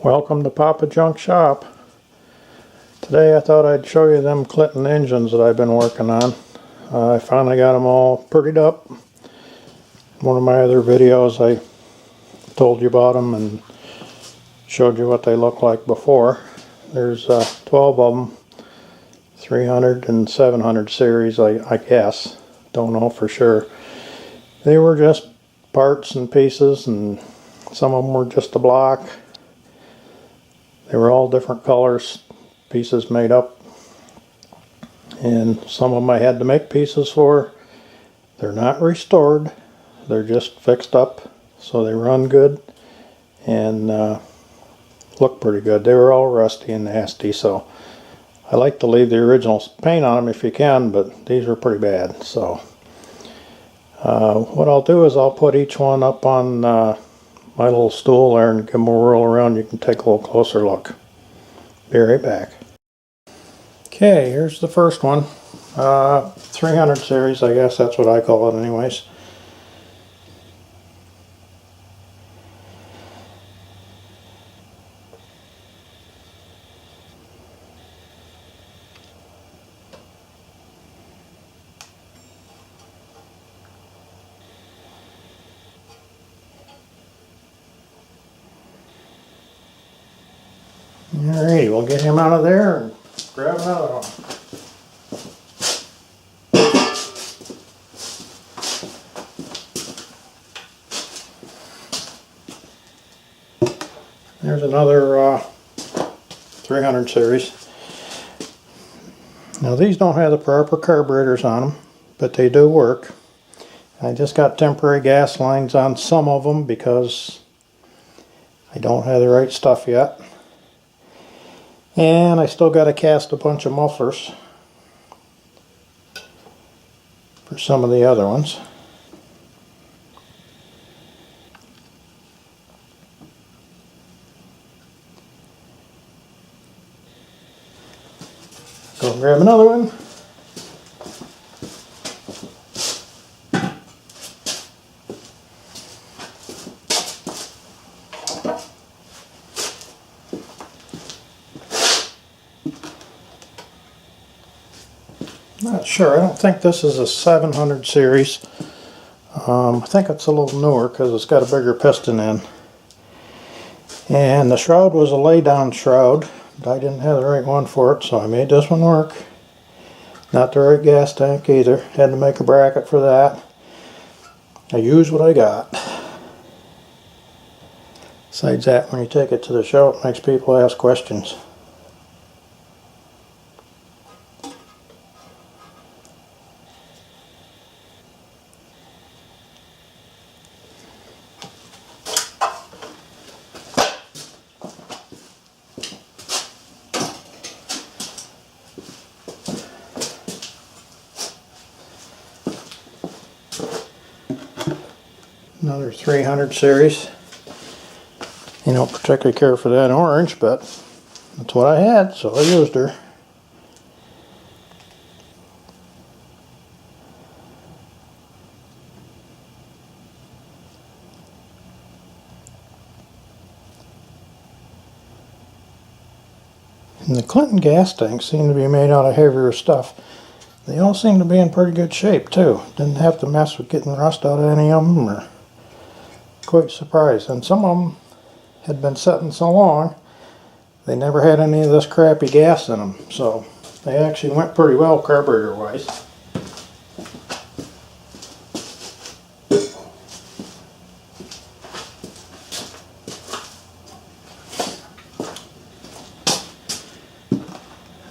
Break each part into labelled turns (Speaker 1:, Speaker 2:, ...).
Speaker 1: Welcome to Papa Junk Shop. Today I thought I'd show you them Clinton engines that I've been working on. I finally got them all prettied up. In one of my other videos I told you about them and showed you what they look like before. There's 12 of them, 300 and 700 series I guess. Don't know for sure. They were just parts and pieces, and some of them were just a block. They were all different colors, pieces made up, and some of them I had to make pieces for. They're not restored, they're just fixed up so they run good and look pretty good. They were all rusty and nasty, so I like to leave the original paint on them if you can, but these were pretty bad. So what I'll do is I'll put each one up on my little stool there and give them a whirl around. You can take a little closer look. Be right back. Okay, here's the first one. 300 series, I guess that's what I call it anyways. Alrighty, we'll get him out of there and grab another one. There's another 300 series. Now these don't have the proper carburetors on them, but they do work. I just got temporary gas lines on some of them because I don't have the right stuff yet. And I still got to cast a bunch of mufflers for some of the other ones. Go grab another one. Not sure. I don't think this is a 700 series. I think it's a little newer because it's got a bigger piston in. And the shroud was a lay-down shroud, but I didn't have the right one for it, so I made this one work. Not the right gas tank either. Had to make a bracket for that. I used what I got. Besides that, when you take it to the show, it makes people ask questions. Another 300 series. You don't particularly care for that orange, but that's what I had, so I used her. And the Clinton gas tanks seem to be made out of heavier stuff. They all seem to be in pretty good shape too. Didn't have to mess with getting rust out of any of them. Or quite surprised. And some of them had been sitting so long they never had any of this crappy gas in them. So they actually went pretty well carburetor wise.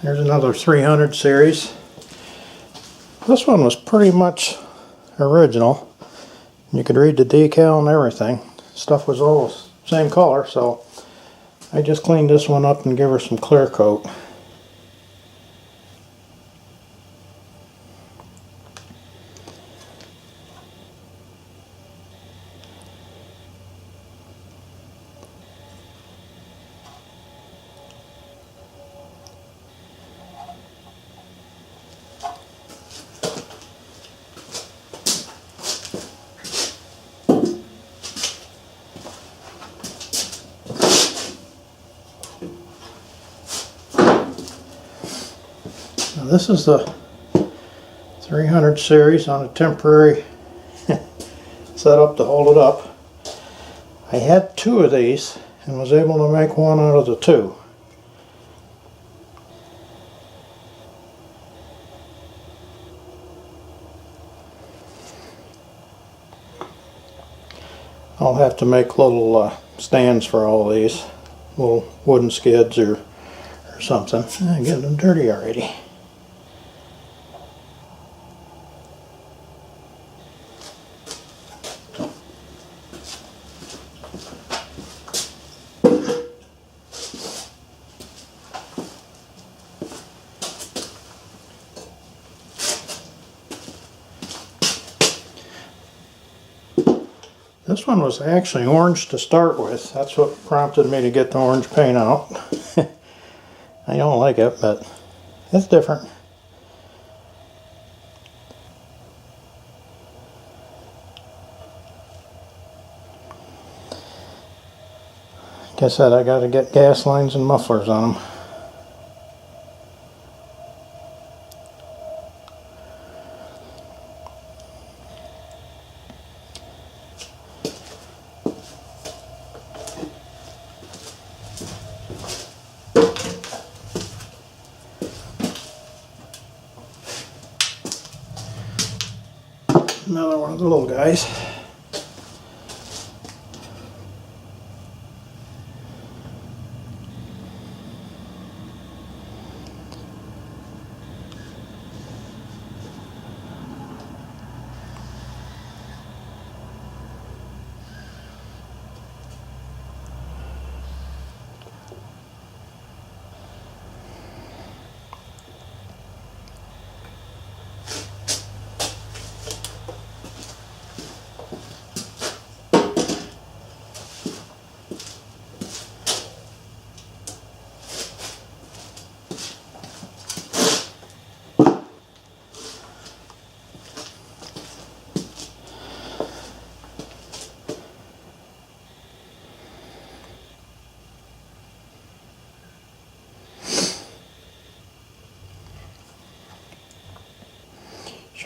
Speaker 1: Here's another 300 series. This one was pretty much original. You could read the decal and everything. Stuff was all the same color, so I just cleaned this one up and give her some clear coat. Now this is the 300 series on a temporary setup to hold it up. I had 2 of these and was able to make one out of the 2. I'll have to make little stands for all these, little wooden skids or something. I'm getting them dirty already. This one was actually orange to start with. That's what prompted me to get the orange paint out. I don't like it, but it's different. Like I said, I got to get gas lines and mufflers on them. Another one of the little guys.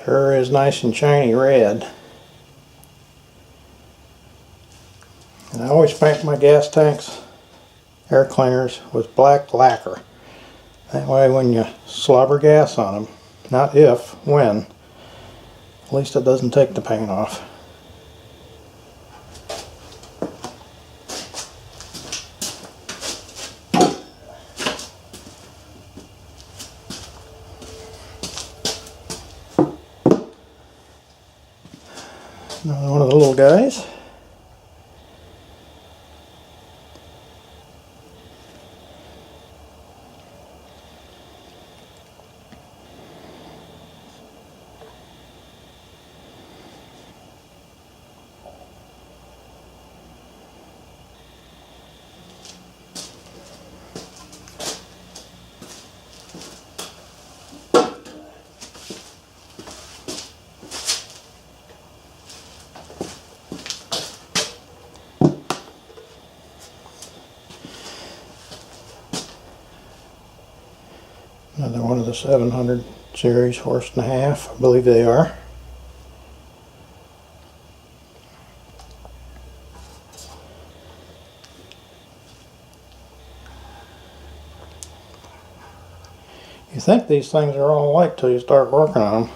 Speaker 1: Sure is nice and shiny red. And I always paint my gas tanks, air cleaners, with black lacquer. That way when you slobber gas on them, not if, when, at least it doesn't take the paint off. Another one of the little guys. Another one of the 700 series, 1.5, I believe they are. You think these things are all alike till you start working on them.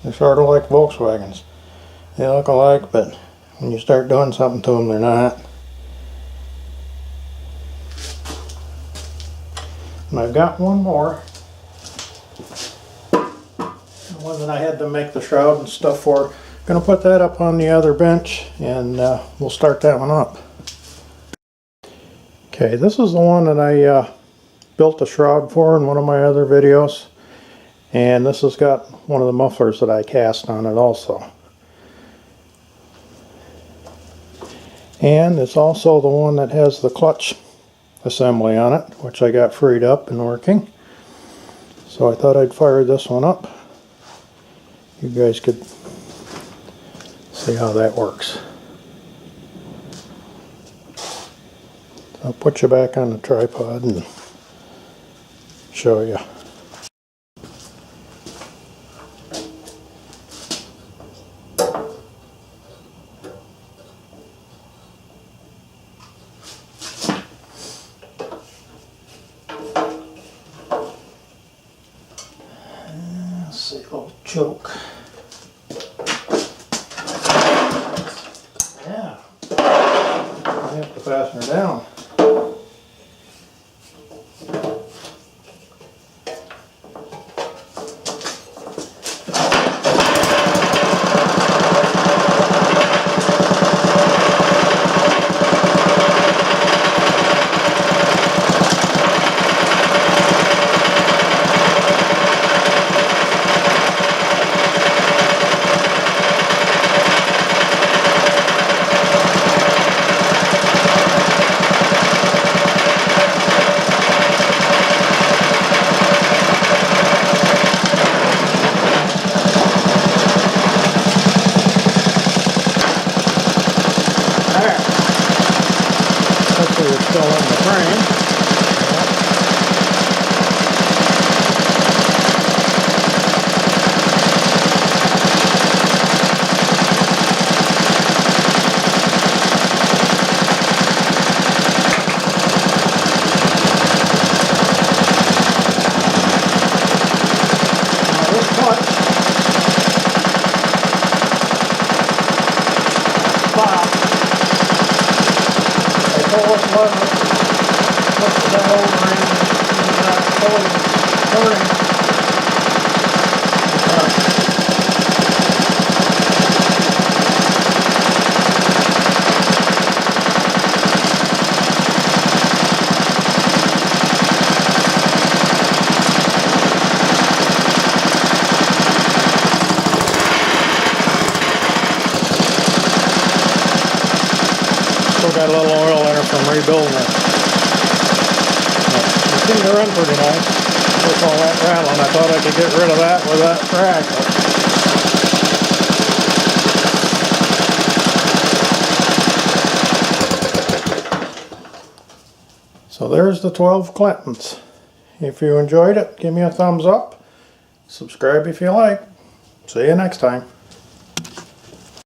Speaker 1: They're sort of like Volkswagens. They look alike, but when you start doing something to them, they're not. And I've got one more. The one that I had to make the shroud and stuff for. Gonna put that up on the other bench and we'll start that one up. Okay, this is the one that I built the shroud for in one of my other videos, and this has got one of the mufflers that I cast on it also. And it's also the one that has the clutch assembly on it, which I got freed up and working. So I thought I'd fire this one up. You guys could see how that works. I'll put you back on the tripod and show you. choke. Yeah. I have to fasten her down. Hopefully it's still in the frame. Now this clutch spot, pull this lever, push that over in that pulley turning. Still got a little oil in her from rebuilding it. It seemed to run pretty nice. With all that rattling, I thought I could get rid of that with that track. So there's the 12 Clintons. If you enjoyed it, give me a thumbs up. Subscribe if you like. See you next time.